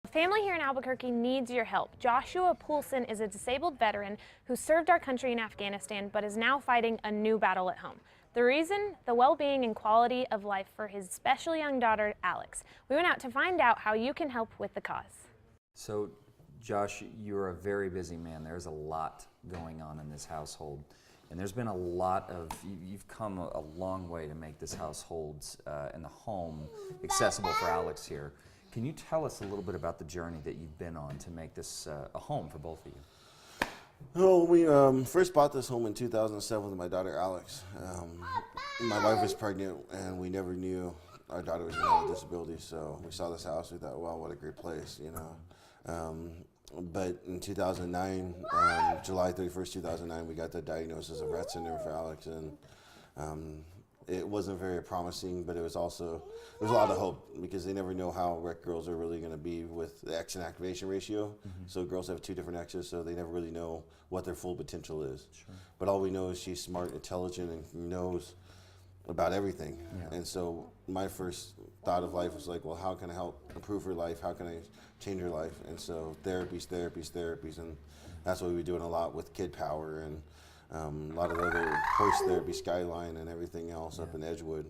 A family here in Albuquerque needs your help. Joshua Poulsen is a disabled veteran who served our country in Afghanistan but is now fighting a new battle at home. The reason? The well-being and quality of life for his special young daughter, Alex. We went out to find out how you can help with the cause. So, Josh, you're a very busy man. There's a lot going on in this household. And there's been a lot of, you've come a long way to make this household and the home accessible for Alex here. Can you tell us a little bit about the journey that you've been on to make this a home for both of you? Well, we first bought this home in 2007 with my daughter Alex. My wife was pregnant and we never knew our daughter was going to have a disability, so we saw this house, we thought, wow, what a great place, you know. But in 2009, July 31st, 2009, we got the diagnosis of Rett syndrome for Alex, and it wasn't very promising, but it was also, there was a lot of hope because they never know how Rett girls are really going to be with the X activation ratio. So girls have 2 different X's, so they never really know what their full potential is. Sure. But all we know is she's smart, intelligent, and knows about everything. Yeah. And so my first thought of life was like, well, how can I help improve her life? How can I change her life? And so therapies, and that's what we were doing a lot with Kid Power and a lot of other horse therapy, Skyline, and everything else up in Edgewood.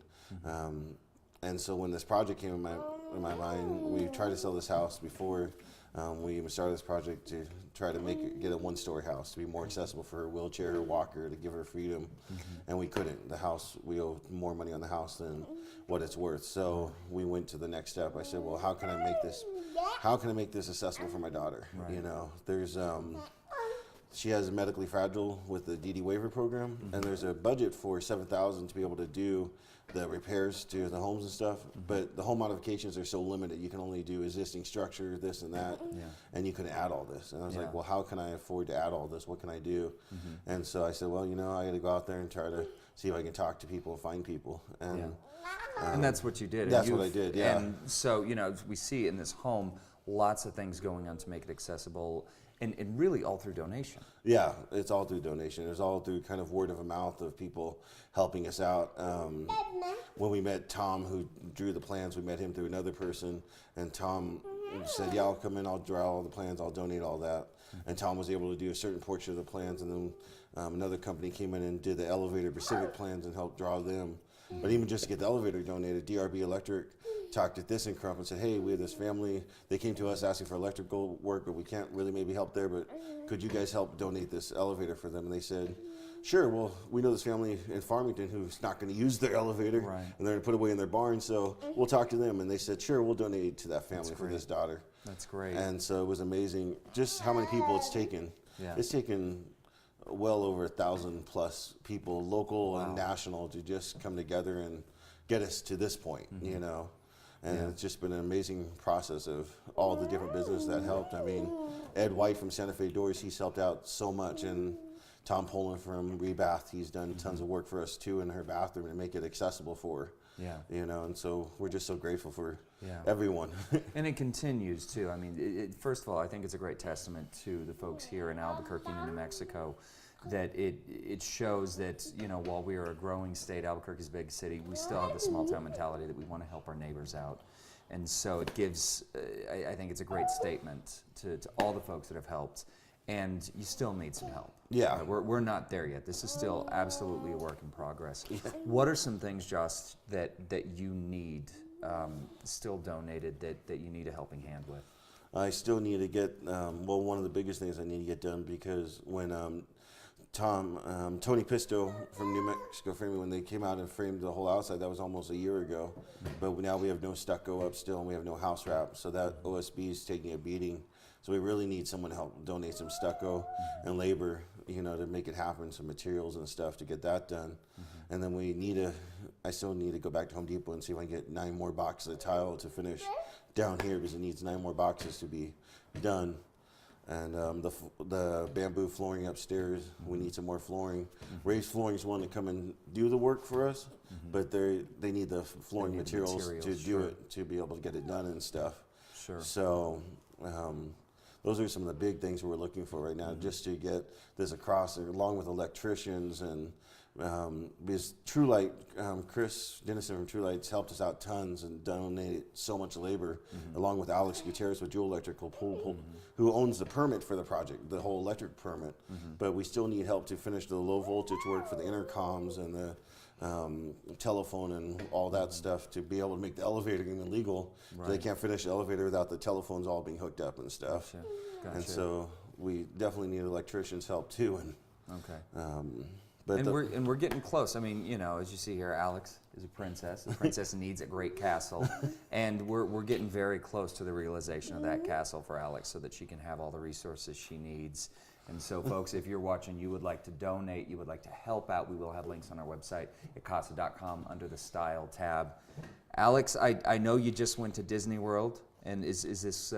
And so when this project came in my mind, we tried to sell this house before we even started this project to try to get a 1-story house to be more accessible for her wheelchair, her walker, to give her freedom. And we couldn't. The house, we owe more money on the house than what it's worth. So we went to the next step. I said, well, how can I make this accessible for my daughter? Right. You know, there's she has medically fragile with the DD waiver program, and there's a budget for $7,000 to be able to do the repairs to the homes and stuff, but the home modifications are so limited. You can only do existing structure, this and that, and you can add all this. And I was like, well, how can I afford to add all this? What can I do? And so I said, well, you know, I got to go out there and try to see if I can talk to people, find people. And that's what you did. That's what I did, yeah. And so, you know, we see in this home lots of things going on to make it accessible. And really all through donation. Yeah, it's all through donation. It's all through kind of word of mouth of people helping us out. When we met Tom, who drew the plans, we met him through another person. And Tom said, yeah, I'll come in, I'll draw all the plans, I'll donate all that. And Tom was able to do a certain portion of the plans. And then another company came in and did the elevator Pacific plans and helped draw them. But even just to get the elevator donated, DRB Electric talked at ThyssenKrupp and said, hey, we have this family. They came to us asking for electrical work, but we can't really maybe help there, but could you guys help donate this elevator for them? And they said, sure, well, we know this family in Farmington who's not going to use their elevator, and they're going to put it away in their barn, so we'll talk to them. And they said, sure, we'll donate to that family for his daughter. That's great. And so it was amazing just how many people it's taken. Yeah. It's taken well over 1,000 plus people, local and national, to just come together and get us to this point, you know. And it's just been an amazing process of all the different businesses that helped. I mean, Ed White from Santa Fe Doors, he's helped out so much. And Tom Poland from Rebath, he's done tons of work for us too in her bathroom to make it accessible for her. Yeah. You know, and so we're just so grateful for everyone. And it continues too. I mean, first of all, I think it's a great testament to the folks here in Albuquerque, New Mexico, that it shows that, you know, while we are a growing state, Albuquerque's a big city, we still have the small town mentality that we want to help our neighbors out. And so it gives, I think it's a great statement to all the folks that have helped. And you still need some help. Yeah. We're not there yet. This is still absolutely a work in progress. What are some things, Josh, that you need still donated that you need a helping hand with? I still need to get, well, one of the biggest things I need to get done, because when Tony Pisto from New Mexico Framing, when they came out and framed the whole outside, that was almost a year ago. But now we have no stucco up still, and we have no house wrap, so that OSB is taking a beating. So we really need someone to help donate some stucco and labor, you know, to make it happen, some materials and stuff to get that done. And then I still need to go back to Home Depot and see if I can get 9 more boxes of tile to finish down here, because it needs 9 more boxes to be done. And the bamboo flooring upstairs, we need some more flooring. Raised Flooring is one to come and do the work for us, but they need the flooring materials to do it, to be able to get it done and stuff. Sure. So those are some of the big things we're looking for right now, just to get this across, along with electricians and Because True Light, Chris Dennison from True Light's helped us out tons and donated so much labor, along with Alex Gutierrez with Jewel Electrical, who owns the permit for the project, the whole electric permit. But we still need help to finish the low voltage work for the intercoms and the telephone and all that stuff to be able to make the elevator even legal. So they can't finish the elevator without the telephones all being hooked up and stuff. Gotcha. And so we definitely need electricians' help too. And but and we're getting close. I mean, you know, as you see here, Alex is a princess. The princess needs a great castle, and we're getting very close to the realization of that castle for Alex, so that she can have all the resources she needs. And so, folks, if you're watching, you would like to donate, you would like to help out, we will have links on our website at casa.com under the Style tab. Alex, I know you just went to Disney World. And is this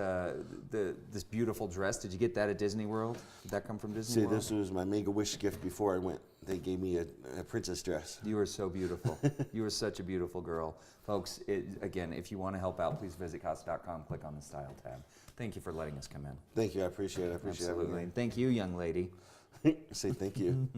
this beautiful dress? Did you get that at Disney World? Did that come from Disney World? This was my Make-A-Wish gift before I went. They gave me a princess dress. You are so beautiful. You are such a beautiful girl. Folks, again, if you want to help out, please visit casa.com, click on the Style tab. Thank you for letting us come in. Thank you, I appreciate it. I appreciate Absolutely. it. And thank you, young lady. Say thank you.